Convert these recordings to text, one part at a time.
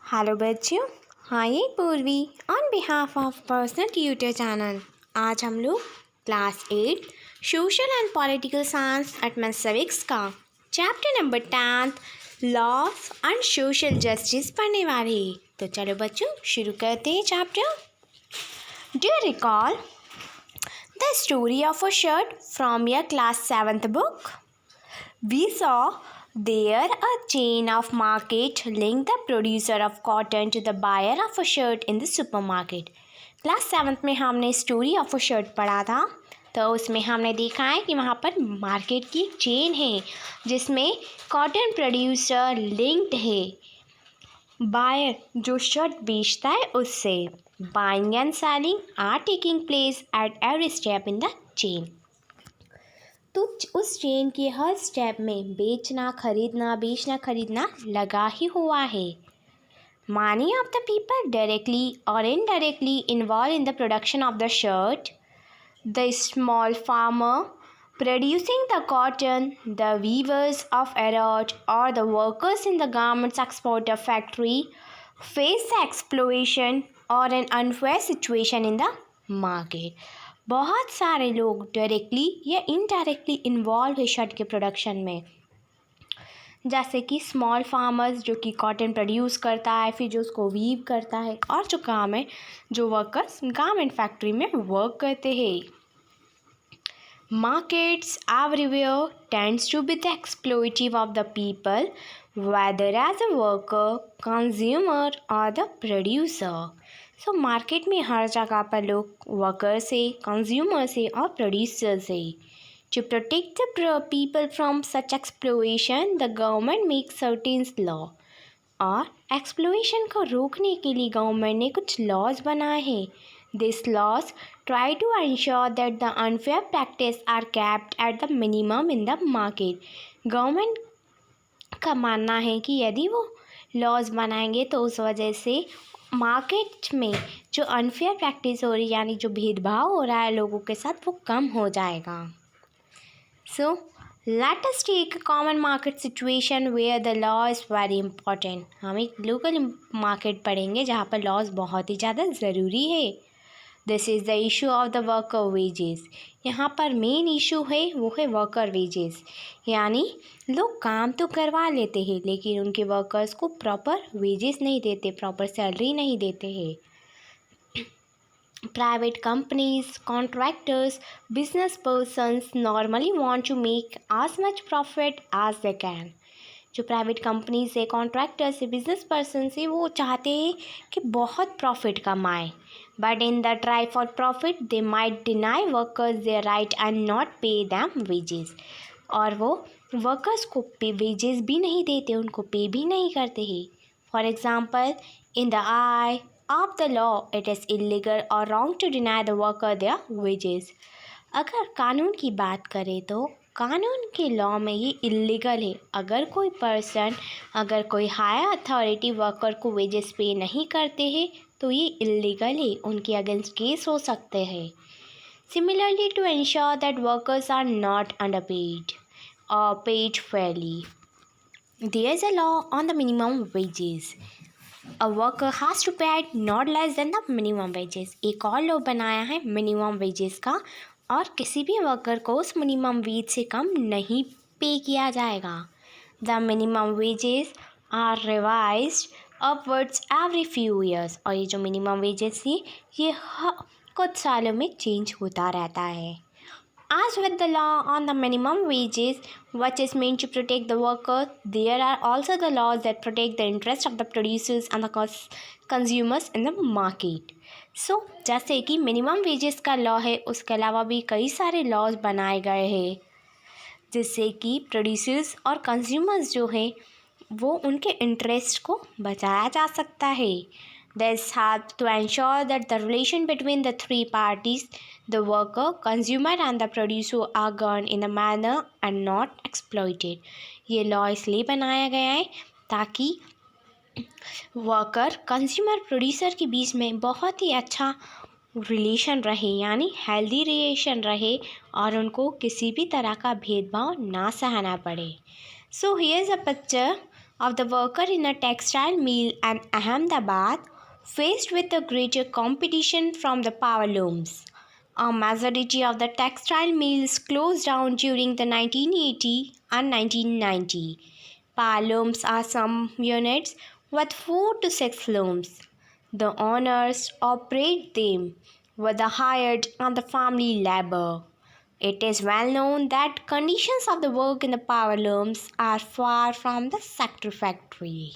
Hello बच्चों, हाँ ये Purvi on behalf of personal tutor channel. आज हम लोग class 8 social and political science eight civics का chapter number 10 laws and social justice पढ़ने वाले हैं। तो चलो बच्चों शुरू करते हैं chapter. Do you recall the story of a shirt from your class 7th book? We saw there a chain of market linked the producer of cotton to the buyer of a shirt in the supermarket. Class 7th में हमने story of a shirt पढ़ा था। तो उसमें हमने देखा है कि वहाँ पर मार्केट की एक चेन है जिसमें कॉटन प्रोड्यूसर लिंक्ड है बायर जो शर्ट बेचता है उससे। Buying and selling are taking place at every step in the chain. तो उस चेन के हर स्टेप में बेचना खरीदना लगा ही हुआ है। Many of the people directly or indirectly involved in the production of the shirt, the small farmer producing the cotton, the weavers of Arrot or the workers in the garments exporter factory face the exploitation or an unfair situation in the market. बहुत सारे लोग directly या indirectly involve है shirt के production में, जैसे कि small farmers जो कि कॉटन प्रोड्यूस करता है, फिर जो उसको वीव करता है, और जो काम है जो वर्कर्स गारमेंट फैक्ट्री में वर्क करते हैं। Markets everywhere tends to be the exploitative of the people whether as a worker, consumer और द प्रोड्यूसर। सो मार्केट में हर जगह पर लोग वर्कर से, कंज्यूमर से और प्रोड्यूसर से। To protect the people from such exploitation the government make certain law. और एक्सप्लोएशन को रोकने के लिए गवर्नमेंट ने कुछ लॉज बनाए हैं। This laws try to ensure that the unfair practice are capped at the minimum in the market. Government का मानना है कि यदि वो लॉज बनाएंगे तो उस वजह से मार्केट में जो अनफेयर प्रैक्टिस हो रही यानी जो भेदभाव हो रहा है लोगों के साथ वो कम हो जाएगा। So let us take a common market situation where the law is very important. हम एक ग्लोबल मार्केट पढ़ेंगे जहाँ पर लॉज बहुत ही ज़्यादा ज़रूरी है। This is the issue of the worker wages. यहाँ पर मेन इशू है वो है वर्कर वेजेस, यानी लोग काम तो करवा लेते हैं लेकिन उनके वर्कर्स को प्रॉपर वेजेस नहीं देते, प्रॉपर सैलरी नहीं देते हैं। Private companies, contractors, business persons normally want to make as much profit as they can। जो प्राइवेट कंपनीज है, कॉन्ट्रैक्टर्स है, बिजनेस पर्सन है, वो चाहते हैं कि बहुत प्रॉफिट कमाएं, but in the try for profit they might deny workers their right and not pay them wages. और वो वर्कर्स को पे वेजेस भी नहीं देते, उनको पे भी नहीं करते हैं। For example, in the eye of the law it is illegal और wrong to deny the worker their wages. अगर कानून की बात करें तो कानून के लॉ में ये इलीगल है। अगर कोई पर्सन, अगर कोई हायर अथॉरिटी वर्कर को वेजेस पे नहीं करते हैं तो ये इलीगल है, उनके अगेंस्ट केस हो सकते हैं। Similarly to ensure that workers are not underpaid और paid fairly, there is a law on the minimum wages. A worker has to pay not less than the minimum wages. एक और law बनाया है minimum wages का, और किसी भी worker को उस मिनिमम वेज से कम नहीं पे किया जाएगा। The minimum wages are revised upwards every few years. और ये जो मिनिमम वेजेस थी ये कुछ सालों में चेंज होता रहता है। As with the law on the minimum wages, which is meant to protect the worker, there are also the laws that protect the interest of the producers and the consumers in the market. So, जैसे कि minimum wages का law है, उसके अलावा भी कई सारे laws बनाए गए हैं जिससे कि प्रोड्यूसर्स और कंज्यूमर्स जो हैं वो उनके इंटरेस्ट को बचाया जा सकता है। This helps to ensure that the relation between the three parties, the worker, consumer and the producer, are governed in a manner and not exploited. ये लॉ इसलिए बनाया गया है ताकि वर्कर, कंज्यूमर, प्रोड्यूसर के बीच में बहुत ही अच्छा रिलेशन रहे, यानी हेल्दी रिलेशन रहे और उनको किसी भी तरह का भेदभाव ना सहना पड़े। So here is a picture of the worker in a textile mill in Ahmedabad faced with a greater competition from the power looms. A majority of the textile mills closed down during the 1980 and 1990. Power looms are some units with 4 to 6 looms. The owners operate them with the hired and the family labor. It is well known that conditions of the work in the power looms are far from the satisfactory.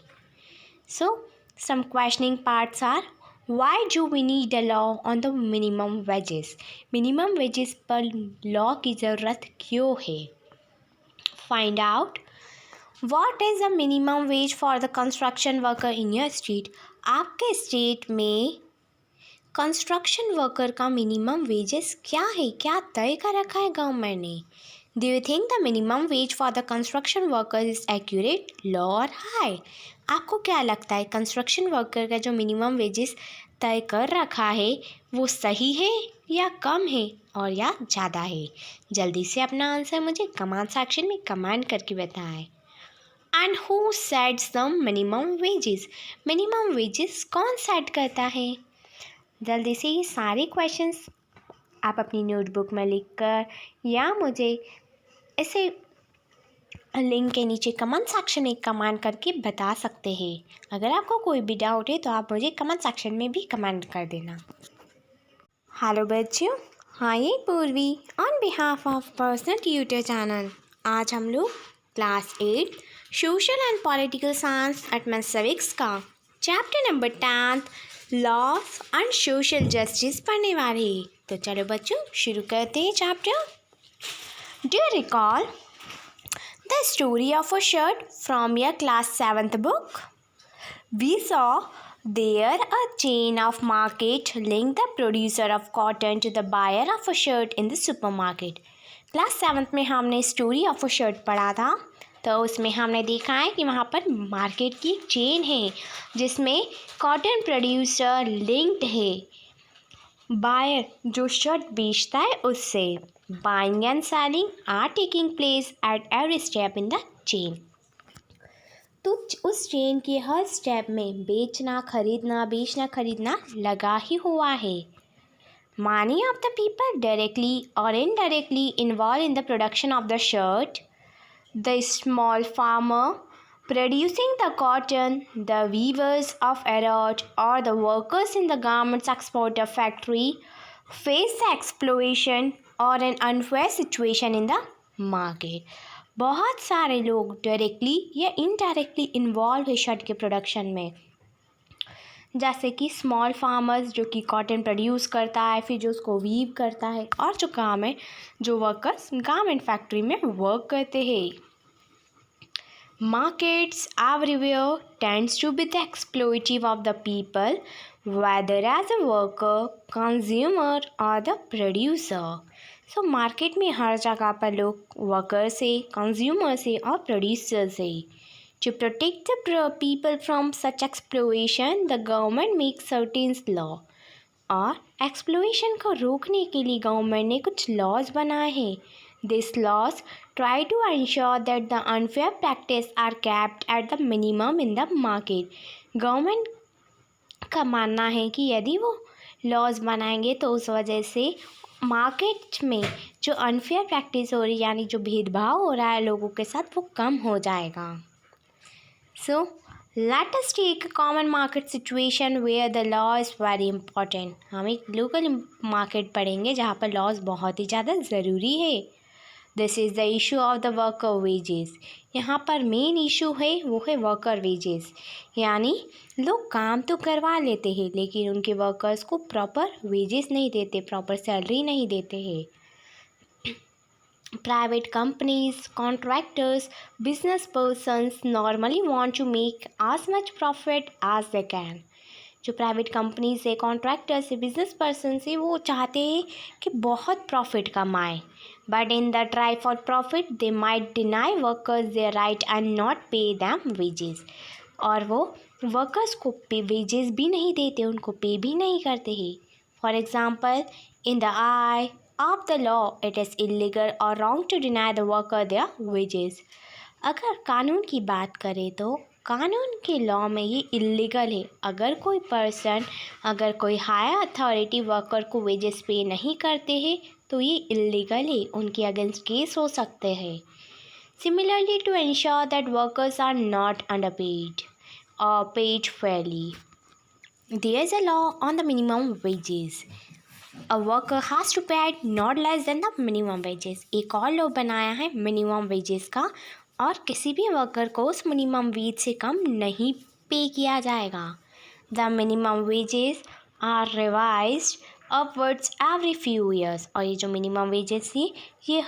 So, some questioning parts are, why do we need a law on the minimum wages? Minimum wages पर law की ज़रूरत क्यों है? Find out what is the minimum wage for the construction worker in your state. आपके state में construction worker का minimum wages क्या है, क्या तय कर रखा है गवर्नमेंट ने? Do you think the minimum wage for the construction worker is accurate, low और हाई? आपको क्या लगता है कंस्ट्रक्शन वर्कर का जो मिनिमम वेजेस तय कर रखा है वो सही है या कम है और या ज़्यादा है? जल्दी से अपना आंसर मुझे कमेंट सेक्शन में कमेंट करके बताएं। And who sets the minimum wages? Minimum wages कौन सेट करता है? जल्दी से ये सारे क्वेश्चंस आप अपनी नोटबुक में लिखकर या मुझे इसे लिंक के नीचे कमेंट सेक्शन में कमेंट करके बता सकते हैं। अगर आपको कोई भी डाउट है तो आप मुझे कमेंट सेक्शन में भी कमेंट कर देना। हेलो बच्चों, हाँ ये Purvi on behalf of personal tutor channel. आज हम लोग class 8 social and political science एटमेंट सिविक्स का chapter number 10 laws and social justice पढ़ने वाले हैं। तो चलो बच्चों शुरू करते हैं chapter. Do you recall the story of a shirt from your class 7th book? We saw there a chain of market linked the producer of cotton to the buyer of a shirt in the supermarket. Class 7th में हमने story of a shirt पढ़ा था। तो उसमें हमने देखा है कि वहाँ पर मार्केट की एक चेन है जिसमें कॉटन प्रोड्यूसर लिंक्ड है बायर जो शर्ट बेचता है उससे। Buying and selling are taking place at every step in the chain. तो उस चेन के हर स्टेप में बेचना खरीदना लगा ही हुआ है। Many of the people directly or indirectly involved in the production of the shirt, the small farmer producing the cotton, the weavers of Arrot, or the workers in the garments exporter factory face the exploitation or an unfair situation in the market. बहुत सारे लोग directly या indirectly involve है shirt के production में, जैसे कि small farmers जो कि कॉटन प्रोड्यूस करता है, फिर जो उसको वीव करता है, और जो काम है जो वर्कर्स गारमेंट फैक्ट्री में वर्क करते हैं। Markets everywhere tends to be the exploitative of the people whether as a worker, consumer और द प्रोड्यूसर। सो मार्केट में हर जगह पर लोग वर्कर से, कंज्यूमर से और प्रोड्यूसर से। To protect the people from such exploitation, the government makes certain law. और एक्सप्लोइशन को रोकने के लिए गवर्नमेंट ने कुछ लॉज बनाए हैं। This laws try to ensure that the unfair practice are capped at the minimum in the market. Government का मानना है कि यदि वो लॉज बनाएंगे तो उस वजह से मार्केट में जो अनफेयर प्रैक्टिस हो रही है, यानी जो भेदभाव हो रहा है लोगों के साथ, वो कम हो जाएगा। So, let us take a common market situation where the law is very important. हम एक लोकल मार्केट पढ़ेंगे जहाँ पर लॉज बहुत ही ज़्यादा ज़रूरी है। This is the issue of the worker wages. यहाँ पर मेन इशू है वो है वर्कर वेजेस, यानी लोग काम तो करवा लेते हैं लेकिन उनके वर्कर्स को प्रॉपर वेजेस नहीं देते, प्रॉपर सैलरी नहीं देते हैं। Private companies, contractors, business persons normally want to make as much profit as they can. जो प्राइवेट कंपनीज है, कॉन्ट्रैक्टर्स है, बिजनेस पर्सन है, वो चाहते हैं कि बहुत प्रॉफिट कमाएं, but in the try for profit they might deny workers their right and not pay them wages. और वो वर्कर्स को पे वेजेस भी नहीं देते, उनको पे भी नहीं करते हैं। For example, in the I of the law, it is illegal or wrong to deny the worker their wages. अगर कानून की बात करें तो कानून के लॉ में ये इलीगल है। अगर कोई हायर अथॉरिटी वर्कर को वेजेस पे नहीं करते हैं तो ये इलीगल है, उनके अगेंस्ट केस हो सकते हैं। Similarly, to ensure that workers are not underpaid or paid fairly, there is a law on the minimum wages. A worker has to pay not less than the minimum wages. एक और law बनाया है minimum wages का, और किसी भी worker को उस मिनिमम वेज से कम नहीं पे किया जाएगा। The minimum wages are revised upwards every few years. और ये जो मिनिमम वेजेस थी ये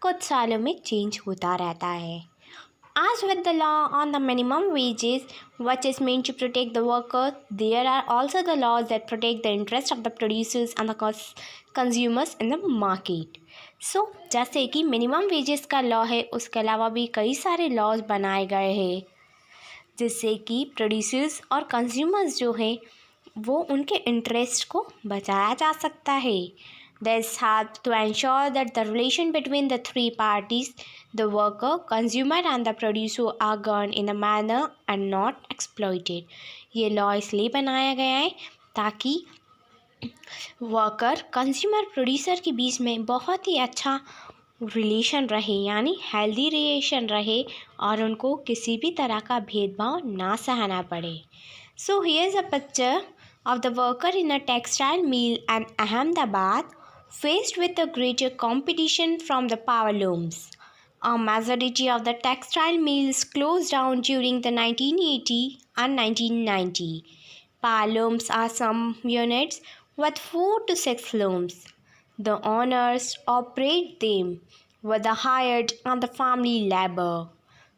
कुछ सालों में चेंज होता रहता है। As with the law on the minimum wages, which is meant to protect the worker, there are also the laws that protect the interest of the producers and the consumers in the market. So, जैसे कि minimum wages का law है, उसके अलावा भी कई सारे laws बनाए गए हैं जिससे कि प्रोड्यूसर्स और कंज्यूमर्स जो हैं वो उनके इंटरेस्ट को बचाया जा सकता है। This helps to ensure that the relation between the three parties, the worker, consumer and the producer, are governed in a manner and not exploited. ये लॉ इसलिए बनाया गया है ताकि वर्कर, कंज्यूमर, प्रोड्यूसर के बीच में बहुत ही अच्छा रिलेशन रहे, यानी हेल्दी रिलेशन रहे और उनको किसी भी तरह का भेदभाव ना सहना पड़े। So here is a picture of the worker in a textile mill in Ahmedabad, faced with a greater competition from the power looms. A majority of the textile mills closed down during the 1980 and 1990. Power looms are some units with 4 to 6 looms. The owners operate them with the hired and the family labor.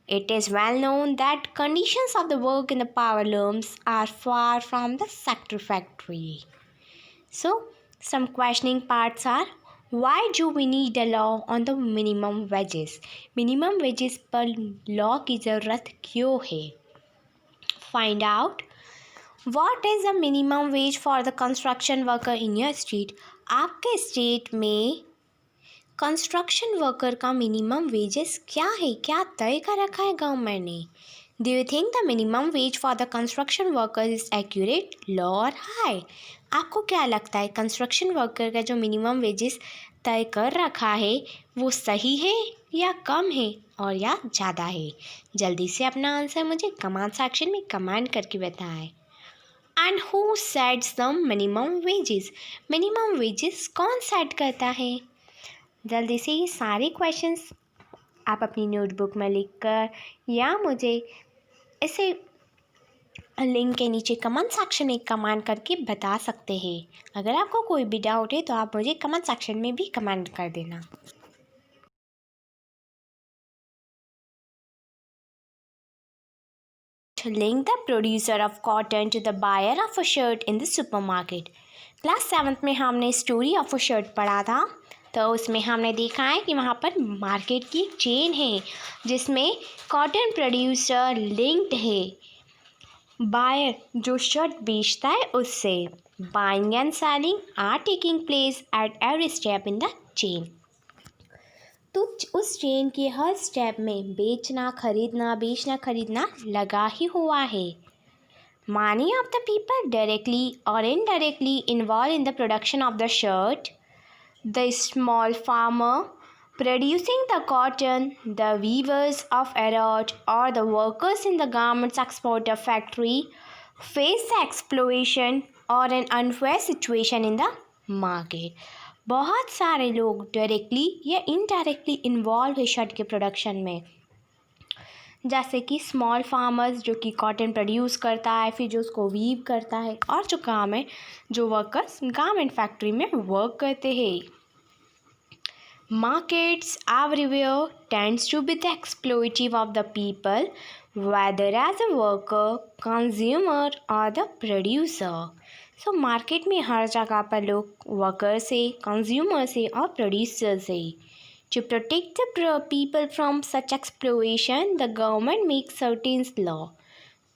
It is well known that conditions of the work in the power looms are far from the satisfactory. So, some questioning parts are, why do we need a law on the minimum wages? Minimum wages पर law की ज़रूरत क्यों है? Find out. What is the minimum wage for the construction worker in your state? आपके state में construction worker का minimum wages क्या है, क्या तय कर रखा है गवर्नमेंट ने? Do you think the minimum wage for the construction worker is accurate, low और हाई? आपको क्या लगता है कंस्ट्रक्शन वर्कर का जो मिनिमम वेजेस तय कर रखा है वो सही है या कम है और या ज़्यादा है? जल्दी से अपना आंसर मुझे कमेंट सेक्शन में कमेंट करके बताएं। And who sets the minimum wages? Minimum wages कौन सेट करता है? जल्दी से ये सारे क्वेश्चंस आप अपनी नोटबुक में लिखकर या मुझे इसे लिंक के नीचे कमेंट सेक्शन में कमेंट करके बता सकते हैं। अगर आपको कोई भी डाउट है तो आप मुझे कमेंट सेक्शन में भी कमेंट कर देना। Link the producer of cotton to the buyer of a shirt in the supermarket. Class 7th में हमने स्टोरी ऑफ अ शर्ट पढ़ा था, तो उसमें हमने देखा है कि वहाँ पर मार्केट की एक चेन है जिसमें कॉटन प्रोड्यूसर लिंक्ड है बायर जो शर्ट बेचता है उससे। Buying and selling are taking place at every step in the chain. तो उस चेन के हर स्टेप में बेचना खरीदना लगा ही हुआ है। Many of the people directly or indirectly involved in the production of the shirt, the small farmer producing the cotton, the weavers of arrowroot, or the workers in the garments exporter factory face the exploitation or an unfair situation in the market. बहुत सारे लोग directly या indirectly involve है shirt के production में, जैसे कि small farmers जो कि कॉटन प्रोड्यूस करता है, फिर जो उसको वीव करता है, और जो काम है जो वर्कर्स गारमेंट फैक्ट्री में वर्क करते हैं। Markets everywhere tends to be the exploitative of the people, whether as a worker, consumer or the producer. So market में हर जगह पर लोग वर्कर से, कंज्यूमर से और प्रोड्यूसर से। To protect the people from such exploitation, the government makes certain law.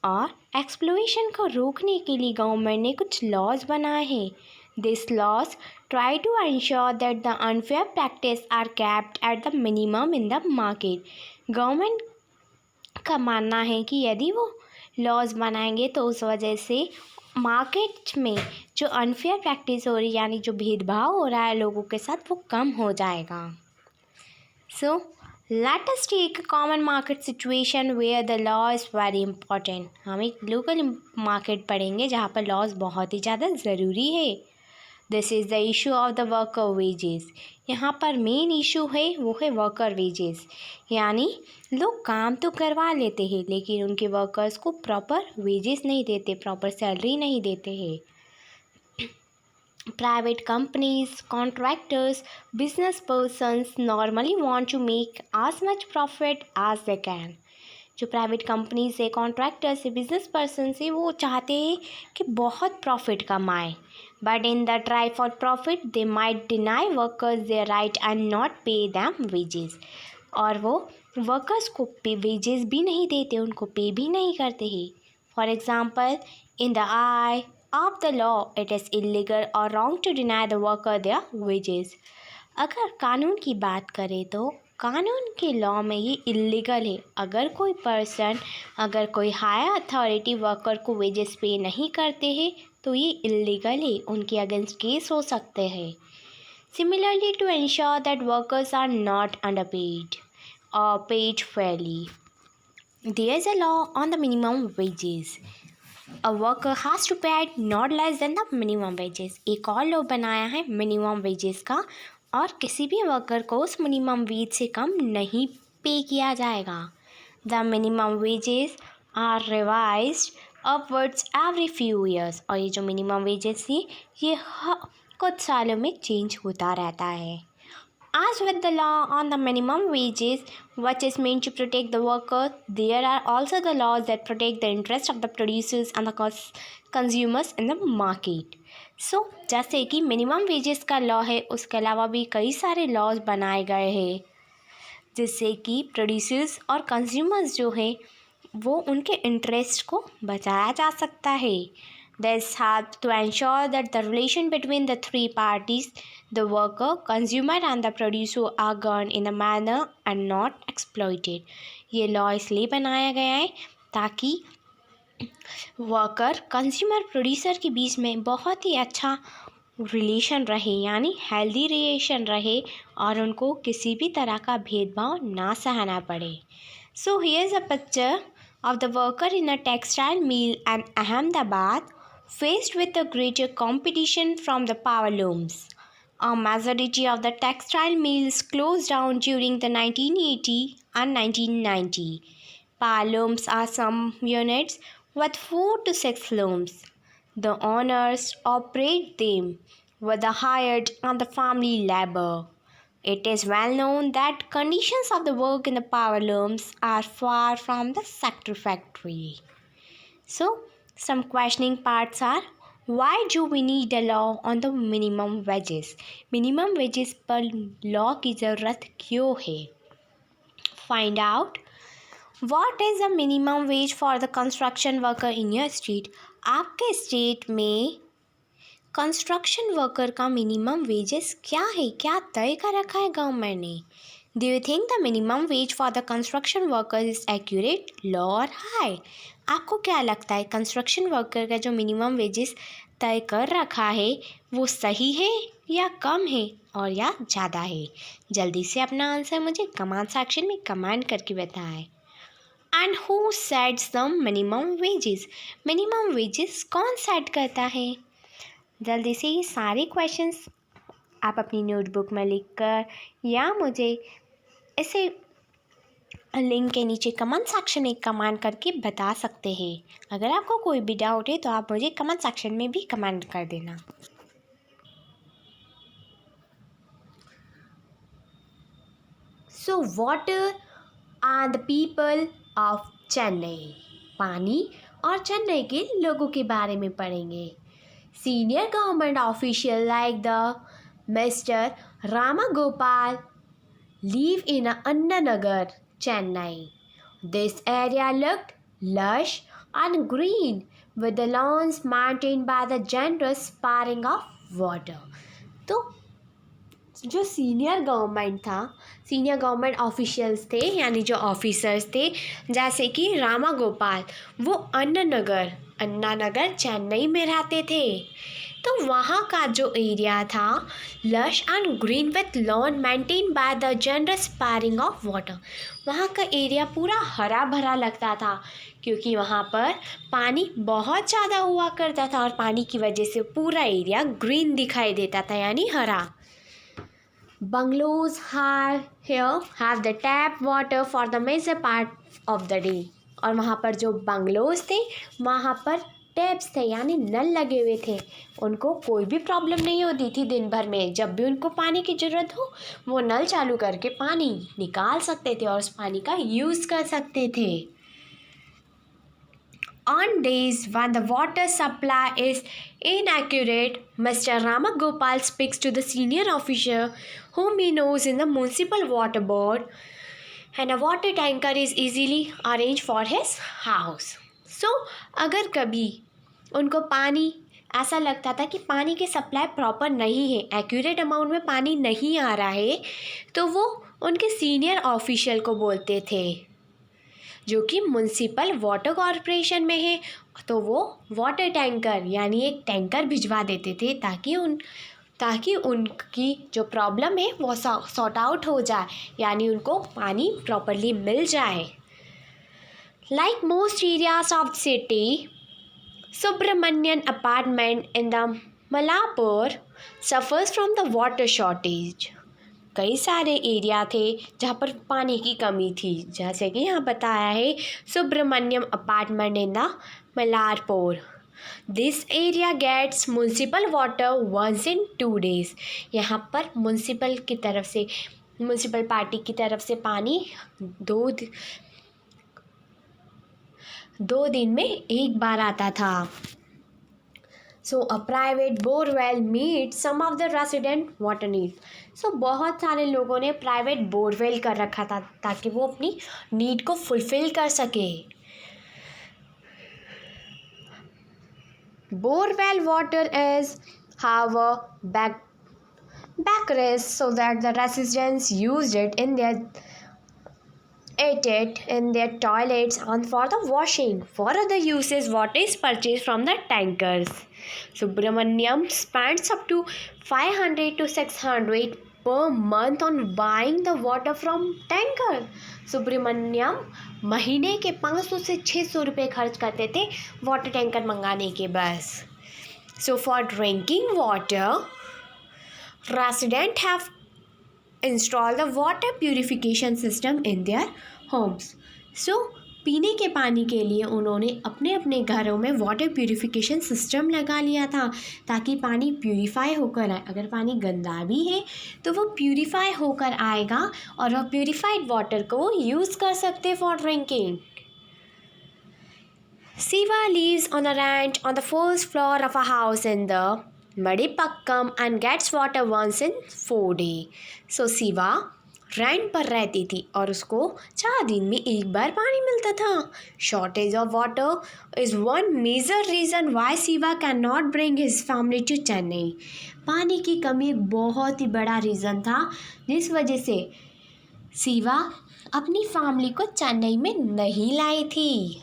और एक्सप्लोइशन को रोकने के लिए गवर्नमेंट ने कुछ लॉज बनाए हैं। These laws try to ensure that the unfair practice are kept at the minimum in the market. Government का मानना है कि यदि वो लॉज बनाएंगे तो उस वजह से मार्केट में जो अनफेयर प्रैक्टिस हो रही है, यानी जो भेदभाव हो रहा है लोगों के साथ, वो कम हो जाएगा। So let us take a common market situation where the law is very important. हम एक ग्लोबल मार्केट पढ़ेंगे जहाँ पर लॉज बहुत ही ज़्यादा ज़रूरी है। This is the issue of the worker wages. यहाँ पर मेन इशू है वो है वर्कर वेजेस, यानी लोग काम तो करवा लेते हैं लेकिन उनके वर्कर्स को प्रॉपर वेजेस नहीं देते, प्रॉपर सैलरी नहीं देते हैं। Private companies, contractors, business persons normally want to make as much profit as they can. जो प्राइवेट कंपनीज है, कॉन्ट्रैक्टर्स है, बिजनेस पर्सन है, वो चाहते हैं कि बहुत प्रॉफिट कमाएं, but in the try for profit they might deny workers their right and not pay them wages. और वो वर्कर्स को पे वेजेस भी नहीं देते, उनको पे भी नहीं करते हैं। For example, in the I of the law, it is illegal or wrong to deny the worker their wages. अगर कानून की बात करें तो कानून के लॉ में ये इलीगल है। अगर कोई पर्सन, अगर कोई हायर अथॉरिटी वर्कर को वेजेस पे नहीं करते हैं तो ये इलीगल है, उनके अगेंस्ट केस हो सकते हैं। Similarly, to ensure that workers are not underpaid और paid fairly, there is a law on the minimum wages. A worker has to pay not less than the minimum wages. एक और law बनाया है minimum wages का, और किसी भी worker को उस मिनिमम वेज से कम नहीं पे किया जाएगा। The minimum wages are revised upwards every few years. और ये जो मिनिमम वेजेस थी ये कुछ सालों में चेंज होता रहता है। As with the law on the minimum wages, which is meant to protect the worker, there are also the laws that protect the interest of the producers and the consumers in the market. So, जैसे कि minimum wages का law है, उसके अलावा भी कई सारे laws बनाए गए हैं जिससे कि प्रोड्यूसर्स और कंज्यूमर्स जो है वो उनके इंटरेस्ट को बचाया जा सकता है। This helps to ensure that the relation between the three parties, the worker, consumer and the producer, are governed in a manner and not exploited. ये लॉ इसलिए बनाया गया है ताकि वर्कर, कंज्यूमर, प्रोड्यूसर के बीच में बहुत ही अच्छा रिलेशन रहे, यानी हेल्दी रिलेशन रहे, और उनको किसी भी तरह का भेदभाव ना सहना पड़े। So here is a picture of the worker in a textile mill in Ahmedabad, faced with a greater competition from the power looms. A majority of the textile mills closed down during the 1980 and 1990. Power looms are some units with 4 to 6 looms. The owners operate them with the hired and the family labor. It is well known that conditions of the work in the power looms are far from the satisfactory. So, some questioning parts are, why do we need a law on the minimum wages? Minimum wages पर law की ज़रूरत क्यों है? Find out what is the minimum wage for the construction worker in your state. आपके state में construction worker का minimum wages क्या है, क्या तय कर रखा है गवर्नमेंट ने? Do you think the minimum wage for the construction worker is accurate, low और हाई? आपको क्या लगता है कंस्ट्रक्शन वर्कर का जो मिनिमम वेजेस तय कर रखा है वो सही है या कम है और या ज़्यादा है? जल्दी से अपना आंसर मुझे कमेंट सेक्शन में कमेंट करके बताएं। And who sets the minimum wages? Minimum wages कौन सेट करता है? जल्दी से ये सारे क्वेश्चंस आप अपनी नोटबुक में लिखकर या मुझे इसे लिंक के नीचे कमेंट सेक्शन में कमेंट करके बता सकते हैं। अगर आपको कोई भी डाउट है तो आप मुझे कमेंट सेक्शन में भी कमेंट कर देना। So water are the people of Chennai. पानी और चेन्नई के लोगों के बारे में पढ़ेंगे। Senior government official like the Mr. Ramagopal live in Annanagar, Chennai. This area looked lush and green with the lawns maintained by the generous sparring of water. तो जो सीनियर गवर्नमेंट ऑफिशियल्स थे, यानी जो ऑफिसर्स थे, जैसे कि रामा गोपाल, वो अन्ना नगर चेन्नई में रहते थे। तो वहाँ का जो एरिया था lush and green with lawn maintain by the generous sparring of water, वहाँ का एरिया पूरा हरा भरा लगता था क्योंकि वहाँ पर पानी बहुत ज़्यादा हुआ करता था और पानी की वजह से पूरा एरिया ग्रीन दिखाई देता था, यानी हरा। Bungalows have the tap water for the major part of the day, और वहाँ पर जो बंगलोज थे वहाँ पर टैप्स थे, यानी नल लगे हुए थे। उनको कोई भी प्रॉब्लम नहीं होती थी दिन भर में, जब भी उनको पानी की ज़रूरत हो वो नल चालू करके पानी निकाल सकते थे और उस पानी का यूज़ कर सकते थे। On days when the water supply is inaccurate, Mr. Ramagopal speaks to the senior officer whom he knows in the municipal water board, and a water tanker is easily arranged for his house. So, अगर कभी उनको पानी ऐसा लगता था कि पानी की सप्लाई प्रॉपर नहीं है, एक्यूरेट अमाउंट में पानी नहीं आ रहा है, तो वो उनके सीनियर ऑफिशियल को बोलते थे जो कि म्युनिसिपल वाटर कॉरपोरेशन में है, तो वो वाटर टैंकर यानी एक टैंकर भिजवा देते थे ताकि उनकी जो प्रॉब्लम है वो सॉर्ट आउट हो जाए, यानी उनको पानी प्रॉपरली मिल जाए। Like most areas of city, Subramanian apartment in the Mylapore suffers from the water shortage. कई सारे एरिया थे जहाँ पर पानी की कमी थी, जैसे कि यहाँ बताया है Subramaniam apartment in the Mylapore. This area gets municipal water once in 2 days। यहाँ पर म्युनिसिपल पार्टी की तरफ से पानी दो दिन में एक बार आता था। So a private borewell meet some of the resident water need. So बहुत सारे लोगों ने प्राइवेट बोरवेल कर रखा था ताकि वो अपनी नीड को फुलफिल कर सके। Borewell water is however backward so that the residents used it ate it in their toilets and for the washing. For other uses, water is purchased from the tankers. Subramaniam spends up to 500 to 600 per month on buying the water from tanker. Subramaniam महीने के 500 से 600 रुपये खर्च करते थे water tanker मंगाने के बस। So for drinking water, residents have installed the water purification system in their homes. So पीने के पानी के लिए उन्होंने अपने अपने घरों में वाटर प्यूरिफिकेशन सिस्टम लगा लिया था ताकि पानी प्यूरिफाई होकर आए। अगर पानी गंदा भी है तो वो प्यूरिफाई होकर आएगा और वह प्यूरिफाइड वाटर को यूज़ कर सकते for drinking. Siva lives on a ranch on the first floor of a house in the Madipakkam and gets water once in 4 days. So Siva rent पर रहती थी और उसको 4 दिन में एक बार पानी मिलता था। Shortage of water is one major reason why Siva can not bring his family to Chennai. पानी की कमी एक बहुत ही बड़ा रीज़न था जिस वजह से सिवा अपनी फैमिली को चेन्नई में नहीं लाई थी।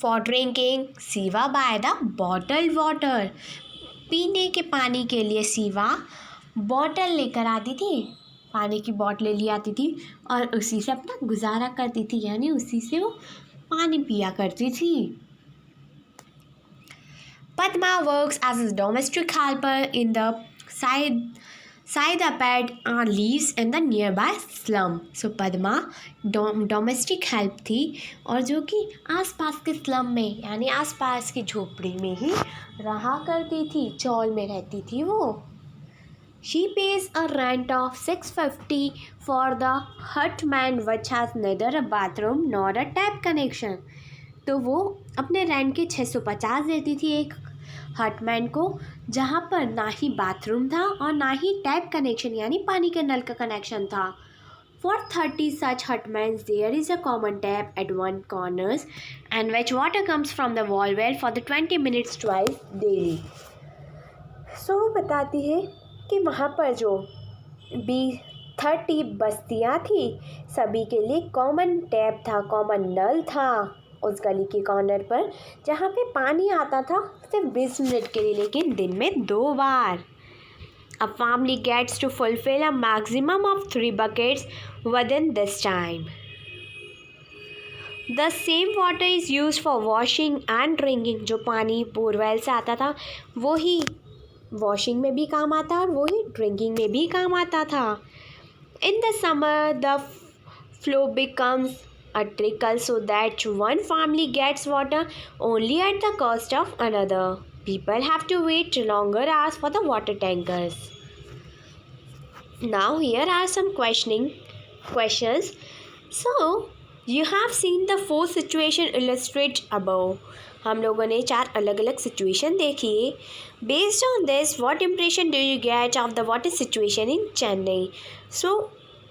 फॉर ड्रिंकिंग सिवा बाय द बॉटल्ड वाटर। पीने के पानी के लिए सिवा बॉटल लेकर आती थी, पानी की बॉटलें ले आती थी और उसी से अपना गुजारा करती थी, यानी उसी से वो पानी पिया करती थी। Padma works as a domestic helper in the Saidapet and lives in the nearby slum. So Padma domestic help थी और जो कि आसपास के स्लम में यानी आसपास की झोपड़ी में ही रहा करती थी, चौल में रहती थी वो। She pays a rent of 650 for the hutman which has neither a bathroom nor a tap connection. तो वो अपने रेंट के 650 देती थी एक हटमैन को जहाँ पर ना ही बाथरूम था और ना ही टैप कनेक्शन यानी पानी के नल का कनेक्शन था। For 30 such hutmans there is a common tap at one corners and which water comes from the wall well for the 20 minutes twice daily. सो वो बताती है कि वहाँ पर जो 30 बस्तियाँ थी, सभी के लिए कॉमन टैप था, कॉमन नल था उस गली के कॉर्नर पर, जहाँ पे पानी आता था सिर्फ 20 मिनट के लिए, लेकिन दिन में 2 बार. A family gets to fulfill a maximum of 3 buckets within this time. The same water is used for washing and drinking. जो पानी बोरवेल से आता था वो ही वॉशिंग में भी काम आता और वो ही ड्रिंकिंग में भी काम आता था. In the summer, the flow becomes a trickle so that one family gets water only at the cost of another. People have to wait longer hours for the water tankers. Now here are some questions. So you have seen the 4 situation illustrated above. हम लोगों ने 4 अलग अलग situation देखी. Based on this, what impression do you get of the water situation in Chennai? So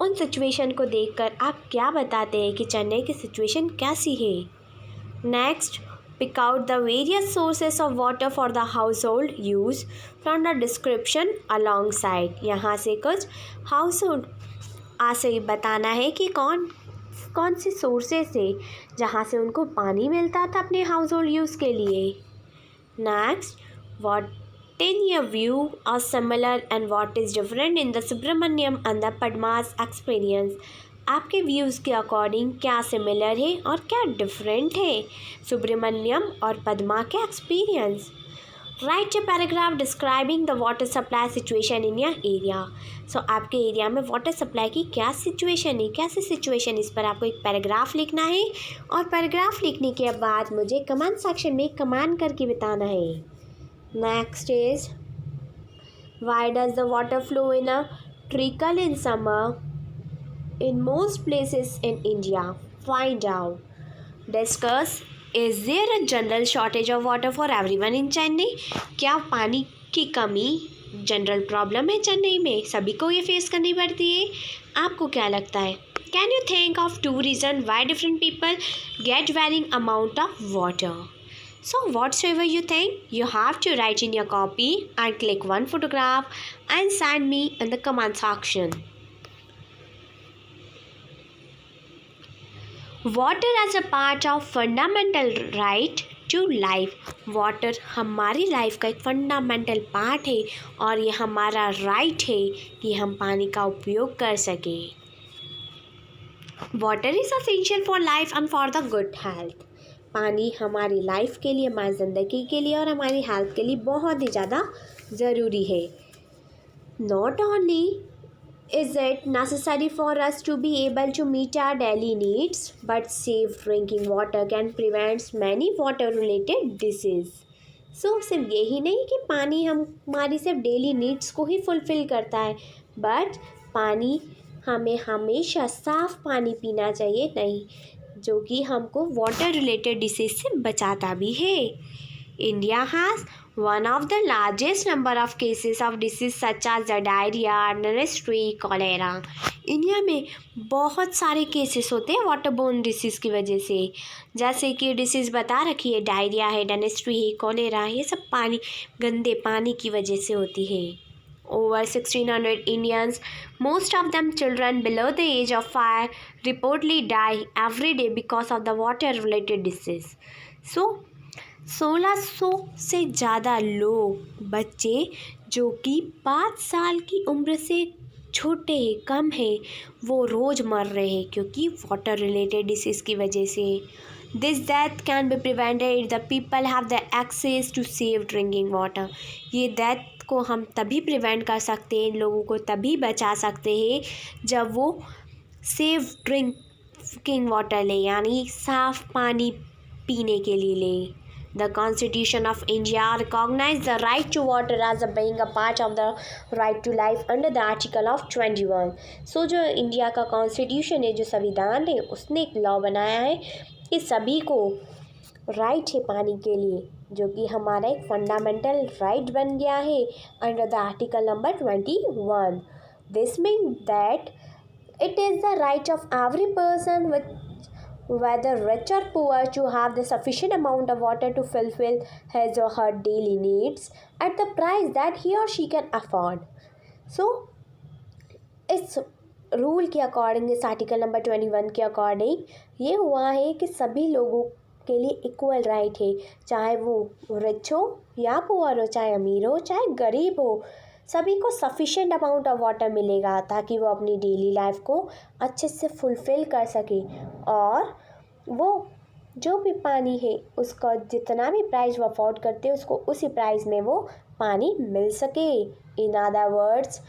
उन situation को देखकर आप क्या बताते हैं कि चेन्नई की सिचुएशन कैसी है. Next, pick out the various sources of water for the household use from the description alongside. यहाँ से कुछ household ऐसे बताना है कि कौन सी सोर्सेस है जहाँ से उनको पानी मिलता था अपने हाउस होल्ड यूज़ के लिए. Next, what in your view are similar and what is different in the Subramaniam and the Padma's experience. आपके व्यूज़ के अकॉर्डिंग क्या सिमिलर है और क्या डिफरेंट है सुब्रमण्यम और पद्मा के experience. Write a paragraph describing the water supply situation in your area. So आपके एरिया में वाटर सप्लाई की क्या सिचुएशन है, कैसी सिचुएशन, इस पर आपको एक पैराग्राफ लिखना है और पैराग्राफ लिखने के बाद मुझे कमेंट सेक्शन में कमेंट करके बताना है. Next is, why does the water flow in a trickle in summer in most places in India. Find out. Discuss, is there a general shortage of water for everyone in Chennai. क्या पानी की कमी general problem है चेन्नई में, सभी को ये face करनी पड़ती है. आपको क्या लगता है. Can you think of 2 reason why different people get varying amount of water. So what's ever you think, you have to write in your copy and click 1 photograph and send me in the comment section. Water as a part of fundamental right to life. Water हमारी life का एक fundamental part है और ये हमारा right है कि हम पानी का उपयोग कर सकें. Water is essential for life and for the good health. पानी हमारी लाइफ के लिए, हमारी ज़िंदगी के लिए और हमारी हेल्थ के लिए बहुत ही ज़्यादा ज़रूरी है. Not only is it necessary for us to be able to meet our daily needs, but safe drinking water can prevent many water related diseases. So सिर्फ यही नहीं कि पानी हमारी सिर्फ डेली नीड्स को ही फुलफ़िल करता है, बट पानी हमें हमेशा साफ़ पानी पीना चाहिए, नहीं जो कि हमको वाटर रिलेटेड डिसीज़ से बचाता भी है. India has one of the largest number of cases of disease such as the diarrhea, dysentery, cholera. India में बहुत सारे केसेस होते हैं वाटरबोर्न डिसीज़ की वजह से, जैसे कि डिसीज़ बता रखी है, डायरिया है, डिसेंट्री है, कॉलेरा, ये सब पानी, गंदे पानी की वजह से होती है. Over 1,600 Indians, most of them children below the age of 5, reportedly die every day because of the water-related disease. So 1600 से ज़्यादा लोग, बच्चे जो कि 5 साल की उम्र से छोटे हैं, कम है, वो रोज़ मर रहे हैं क्योंकि वाटर रिलेटेड डिसीज़ की वजह से. This death can be prevented the people have the access to safe drinking water. ये डेथ को हम तभी प्रिवेंट कर सकते हैं, लोगों को तभी बचा सकते हैं जब वो सेफ ड्रिंकिंग वाटर ले, यानी साफ़ पानी पीने के लिए ले. The Constitution of India recognizes the right to water as being a part of the right to life under the Article of 21. So जो इंडिया का कॉन्स्टिट्यूशन है, जो संविधान है, उसने एक लॉ बनाया है कि सभी को राइट है पानी के लिए, जो कि हमारा एक फंडामेंटल राइट बन गया है under the article number 21. This means that it is the right of every person whether rich or poor, to have the sufficient amount of water to fulfill his or her daily needs at the price that he or she can afford. So इस rule के according, इस article number 21 के according ये हुआ है कि सभी लोगों के लिए इक्वल राइट है, चाहे वो रिच हो या पुअर हो, चाहे अमीर हो चाहे गरीब हो, सभी को सफिशेंट अमाउंट ऑफ वाटर मिलेगा ताकि वो अपनी डेली लाइफ को अच्छे से फुलफ़िल कर सके और वो जो भी पानी है उसका जितना भी प्राइस वो अफोर्ड करते हैं उसको उसी प्राइस में वो पानी मिल सके. In other words,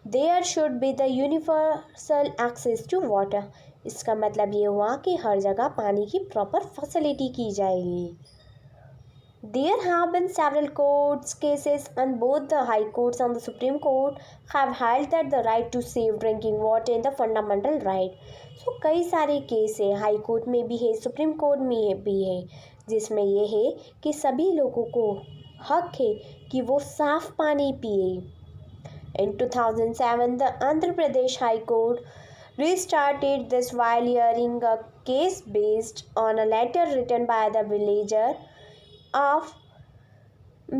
there should be the universal access to water. इसका मतलब ये हुआ कि हर जगह पानी की प्रॉपर फैसिलिटी की जाएगी. There have been several court cases and both the High Courts and the Supreme Court have held that the right to safe drinking water is the fundamental right. So कई सारे case है, high court में भी है, supreme court में भी है, जिसमें ये है कि सभी लोगों को हक है कि वो साफ पानी पिए. In 2007, the Andhra Pradesh High Court restarted this while hearing a case based on a letter written by the villager of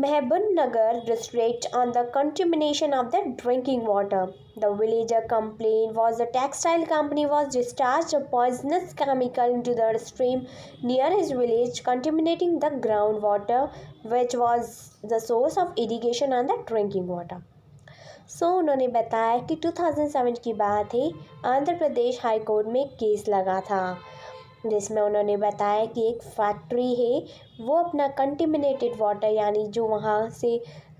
Mehboob district on the contamination of the drinking water. The villager complaint was the textile company was discharged a poisonous chemical into the stream near his village, contaminating the groundwater, which was the source of irrigation and the drinking water. उन्होंने बताया कि 2007 की बात है, Andhra Pradesh high court में case लगा था जिसमें उन्होंने बताया कि एक फैक्ट्री है वो अपना कंटेमिनेटेड वाटर, यानी जो वहाँ से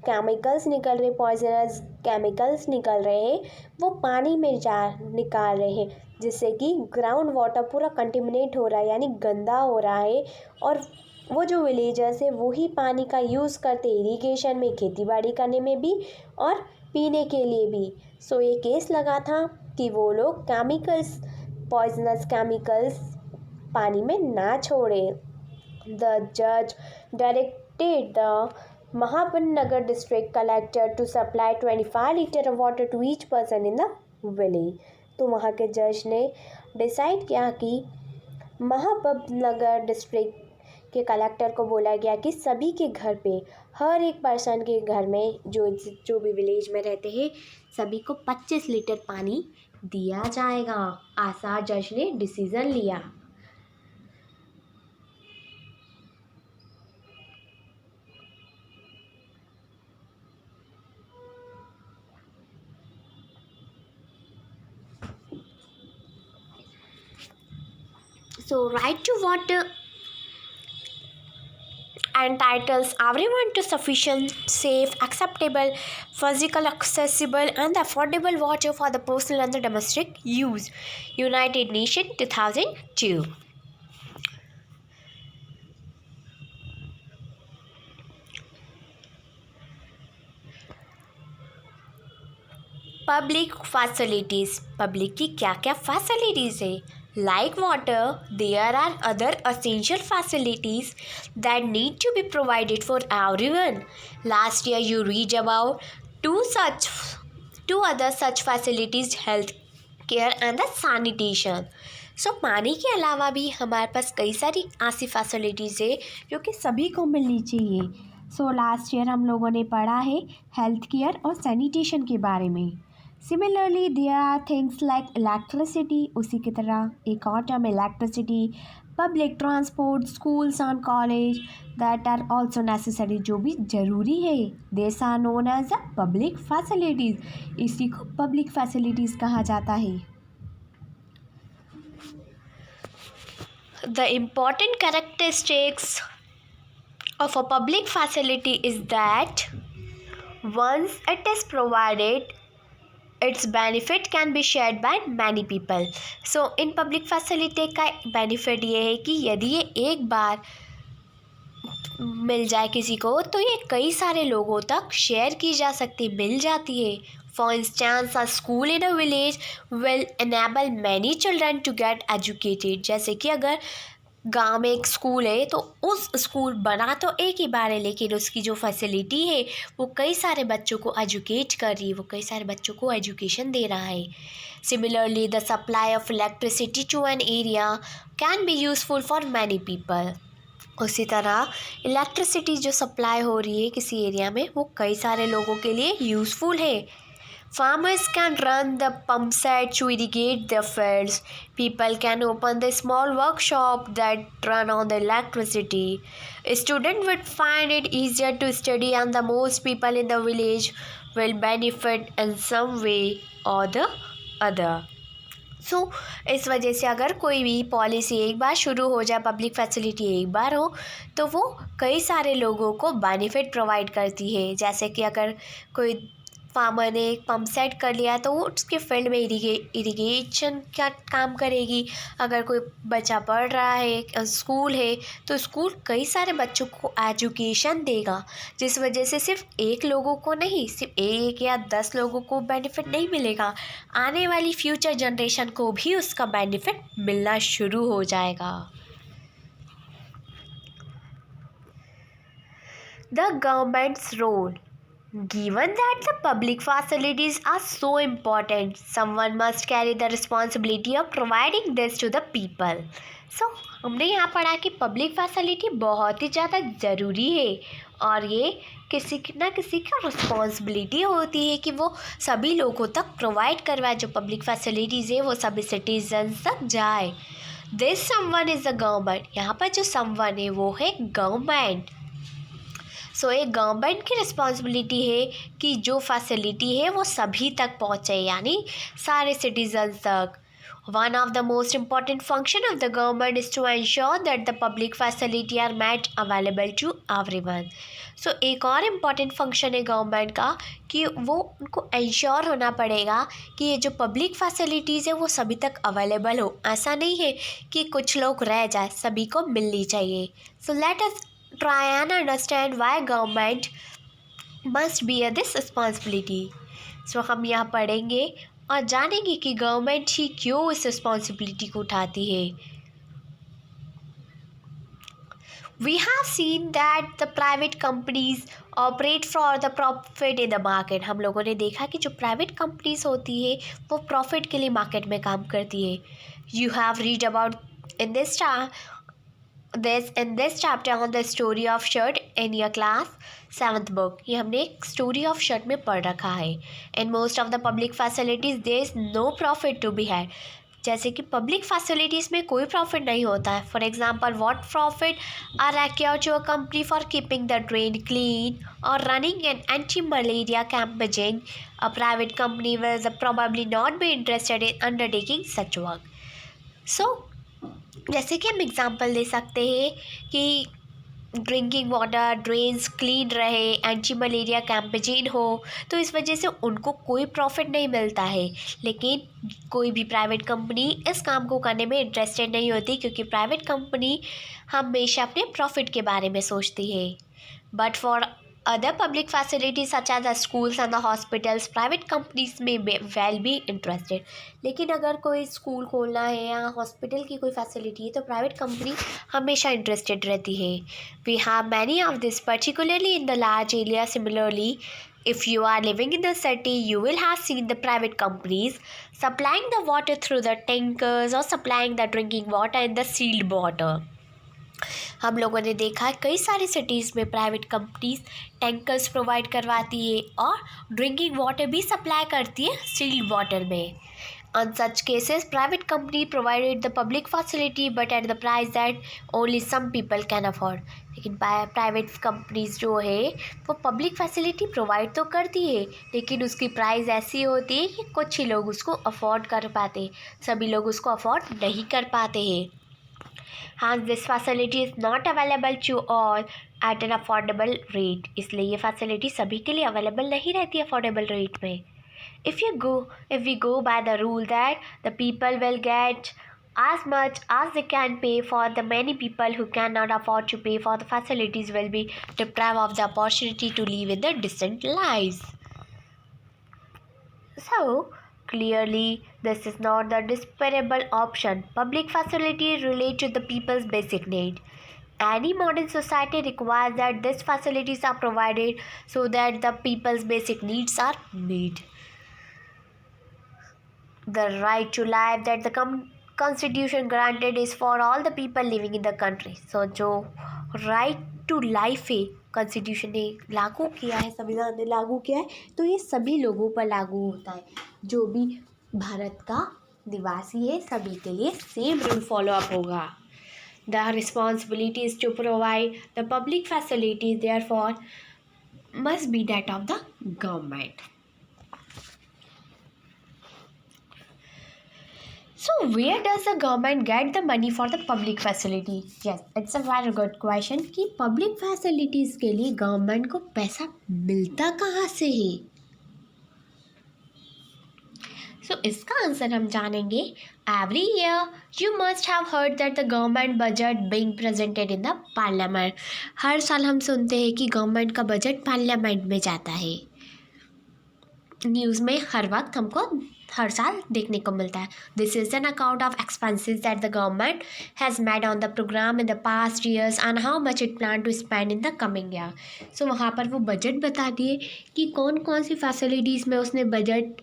केमिकल्स निकल रहे, पॉइजनस केमिकल्स निकल रहे हैं, वो पानी में निकाल रहे हैं, जिससे कि ग्राउंड वाटर पूरा कंटेमिनेट हो रहा है, यानी गंदा हो रहा है. और वो जो विलेजर्स है वही पानी का यूज़ करते इरिगेशन में, खेती बाड़ी करने में भी और पीने के लिए भी. ये केस लगा था कि वो लोग केमिकल्स, पॉइजनस केमिकल्स पानी में ना छोड़े. द जज directed the Mahabubnagar district collector to supply 25 litre of water to each person in the village. तो वहाँ के जज ने डिसाइड किया कि महाबूबनगर डिस्ट्रिक्ट के कलेक्टर को बोला गया कि सभी के घर पे, हर एक पर्सन के घर में जो भी विलेज में रहते हैं, सभी को 25 लीटर पानी दिया जाएगा. आशा जज ने डिसीजन लिया. So right to water entitles everyone to sufficient, safe, acceptable, physical, accessible and affordable water for the personal and the domestic use. United Nations 2002. Public facilities. Public की क्या क्या फैसिलिटीज़ है? Like water, there are other essential facilities that need to be provided for everyone. Last year you read about two other such facilities, health care and the sanitation. पानी के अलावा भी हमारे पास कई सारी ऐसी फैसिलिटीज़ है जो कि सभी को मिलनी चाहिए. लास्ट ईयर हम लोगों ने पढ़ा है हेल्थ केयर और सैनिटेशन के बारे में. Similarly there are things like electricity, उसी की तरह एक और term electricity, public transport, schools and college that are also necessary, जो भी ज़रूरी है. This are known as the public facilities. इसी को पब्लिक फैसिलिटीज़ कहा जाता है. The important characteristics of a public facility is that once it is provided, its benefit can be shared by many people. In public facility का benefit ये है कि यदि ये एक बार मिल जाए किसी को तो ये कई सारे लोगों तक शेयर की जा सकती, मिल जाती है. For instance, a school in a village will enable many children to get educated. जैसे कि अगर गांव में एक स्कूल है तो उस स्कूल बना तो एक ही बार है, लेकिन उसकी जो फैसिलिटी है वो कई सारे बच्चों को एजुकेट कर रही है, वो कई सारे बच्चों को एजुकेशन दे रहा है। Similarly the supply of electricity to an area can be useful for many people. उसी तरह इलेक्ट्रिसिटी जो सप्लाई हो रही है किसी एरिया में वो कई सारे लोगों के लिए यूज़फुल है। Farmers can run the pump set to irrigate their fields. People can open the small workshop that run on the electricity. A student would find it easier to study, and the most people in the village will benefit in some way or the other. इस वजह से अगर कोई भी policy एक बार शुरू हो जाए, पब्लिक फैसिलिटी एक बार हो, तो वो कई सारे लोगों को बेनिफिट प्रोवाइड करती है। जैसे कि अगर कोई फार्मर ने एक पंप सेट कर लिया तो वो उसके फील्ड में इरिगेशन का काम करेगी। अगर कोई बच्चा पढ़ रहा है, स्कूल है, तो स्कूल कई सारे बच्चों को एजुकेशन देगा, जिस वजह से सिर्फ एक लोगों को नहीं, सिर्फ 1 या 10 लोगों को बेनिफिट नहीं मिलेगा, आने वाली फ्यूचर जनरेशन को भी उसका बेनिफिट मिलना शुरू हो जाएगा। The government's role. Given that the public facilities are so important, someone must carry the responsibility of providing this to the people. So, हमने यहाँ पढ़ा कि पब्लिक फैसिलिटी बहुत ही ज़्यादा ज़रूरी है और ये किसी ना किसी का रिस्पॉन्सिबिलिटी होती है कि वो सभी लोगों तक प्रोवाइड करवाए, जो पब्लिक फैसिलिटीज़ है वो सभी सिटीजन्स तक जाए। This someone is the government. यहाँ पर जो समवन है वो है गवर्नमेंट। एक गवर्नमेंट की रिस्पॉन्सिबिलिटी है कि जो फैसिलिटी है वो सभी तक पहुँचे, यानी सारे सिटीजन्स तक। One of the most important function of the government is to ensure that the public facility are made available to everyone. एक और इम्पॉर्टेंट फंक्शन है गवर्नमेंट का कि वो उनको एंश्योर होना पड़ेगा कि ये जो पब्लिक फैसिलिटीज़ है वो सभी तक अवेलेबल हो। ऐसा नहीं है कि कुछ लोग रह जाए, सभी को मिलनी चाहिए। Let us try and understand why government must bear this responsibility. हम यहाँ पढ़ेंगे और जानेंगे कि गवर्नमेंट ही क्यों इस रिस्पॉन्सिबिलिटी को उठाती है। We have seen that the private companies operate for the profit in the market. हम लोगों ने देखा कि जो प्राइवेट कंपनीज होती है वो प्रॉफिट के लिए मार्केट में काम करती है। You have read about in this chapter on the story of shirt in your class 7th book. ये हमने एक स्टोरी ऑफ शर्ट में पढ़ रखा है। In most of the public facilities there is no profit to be had. जैसे कि public facilities में कोई प्रॉफिट नहीं होता है। For example, what profit are assured to a company for keeping the drain clean और running an anti malaria campaign? A private company will probably not be interested in undertaking such work. जैसे कि हम example दे सकते हैं कि drinking water, drains clean रहे, anti malaria campaign हो, तो इस वजह से उनको कोई प्रॉफिट नहीं मिलता है। लेकिन कोई भी प्राइवेट कंपनी इस काम को करने में इंटरेस्टेड नहीं होती, क्योंकि प्राइवेट कंपनी हमेशा अपने प्रॉफिट के बारे में सोचती है। But for other public facilities such as the schools and the hospitals, private companies may well be interested. लेकिन अगर कोई स्कूल खोलना है या हॉस्पिटल की कोई फैसिलिटी है तो प्राइवेट कंपनी हमेशा इंटरेस्टेड रहती है। We have many of this, particularly in the large area. Similarly, if you are living in the city, you will have seen the private companies supplying the water through the tankers or supplying the drinking water in the sealed water. हम लोगों ने देखा है कई सारी cities में private companies tankers provide करवाती है और ड्रिंकिंग वाटर भी सप्लाई करती है सील्ड वाटर में। On such cases private company provided the public facility but at the price that only some people can afford. लेकिन प्राइवेट कंपनीज जो है वो पब्लिक फैसिलिटी प्रोवाइड तो करती है, लेकिन उसकी प्राइस ऐसी होती है कि कुछ ही लोग उसको अफोर्ड कर पाते, सभी लोग उसको अफोर्ड नहीं कर पाते हैं। Hence, this facility is not available to all at an affordable rate. इसलिए ये फैसिलिटी सभी के लिए अवेलेबल नहीं रहती अफोर्डेबल रेट में। If we go by the rule that the people will get as much as they can pay for, the many people who cannot afford to pay for the facilities will be deprived of the opportunity to live in the decent lives. So, Clearly, this is not the desirable option. Public facilities relate to the people's basic need. Any modern society requires that these facilities are provided so that the people's basic needs are met. The right to life that the constitution granted is for all the people living in the country. So जो right to life है constitution ने लागू किया है, संविधान ने लागू किया है, तो ये सभी लोगों पर लागू होता है. जो भी भारत का निवासी है सभी के लिए सेम रूल फॉलो अप होगा. The responsibility is to provide the public facilities, therefore must be that of the government. So where does the government get the money for the public facility? Yes, it's a very good question कि public facilities के लिए government को पैसा मिलता कहाँ से है. So इसका आंसर हम जानेंगे. Every year you must have heard that the government budget being presented in the parliament. हर साल हम सुनते हैं कि गवर्नमेंट का बजट पार्लियामेंट में जाता है. न्यूज़ में हर वक्त हमको हर साल देखने को मिलता है. This is an account of expenses that the government has made on the programme in the past years and how much it plan to spend in the coming year. So वहाँ पर वो बजट बता दिए कि कौन कौन सी facilities में उसने बजट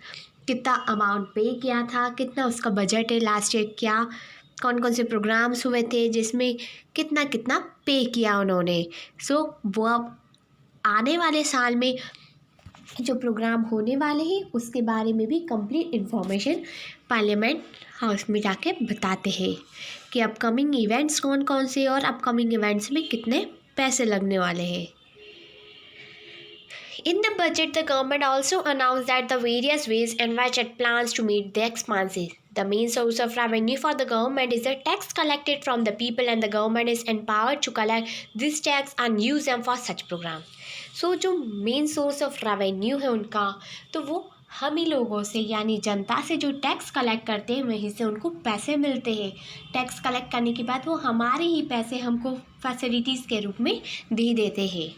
कितना अमाउंट पे किया था, कितना उसका बजट है लास्ट ईयर, क्या कौन कौन से प्रोग्राम्स हुए थे जिसमें कितना कितना पे किया उन्होंने. सो वो अब आने वाले साल में जो प्रोग्राम होने वाले हैं उसके बारे में भी कंप्लीट इन्फॉर्मेशन पार्लियामेंट हाउस में जाके बताते हैं कि अपकमिंग इवेंट्स कौन कौन से और अपकमिंग इवेंट्स में कितने पैसे लगने वाले हैं. In the budget, the government also announced that the various ways in which it plans to meet the expenses. The main source of revenue for the government is the tax collected from the people, and the government is empowered to collect this tax and use them for such programs. So, जो main source of revenue है उनका, तो वो हम ही लोगों से यानी जनता से जो टैक्स कलेक्ट करते हैं वहीं से उनको पैसे मिलते हैं. टैक्स कलेक्ट करने के बाद वो हमारे ही पैसे हमको फैसिलिटीज़ के रूप में दे देते हैं.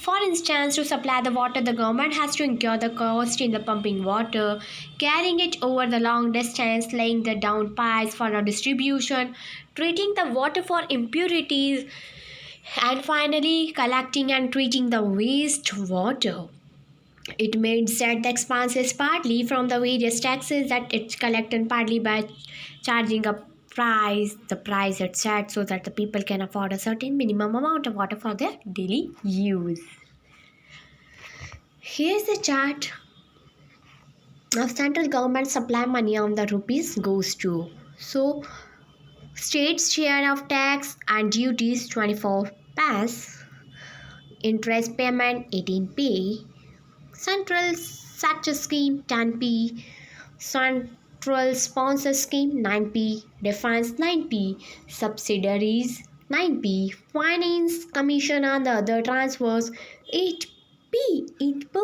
For instance, to supply the water, the government has to incur the cost in the pumping water, carrying it over the long distance, laying the down pipes for the distribution, treating the water for impurities, and finally collecting and treating the wastewater. It means that the expense is partly from the various taxes that it's collected and partly by charging a price. The price it's set so that the people can afford a certain minimum amount of water for their daily use. Here's the chart of central government supply money on the rupees goes to. So states share of tax and duties 24 paise, interest payment 18p, central sector scheme 10p, central sponsor scheme 9p, defense 9p, subsidiaries 9p, finance commission and the other transfers 8p.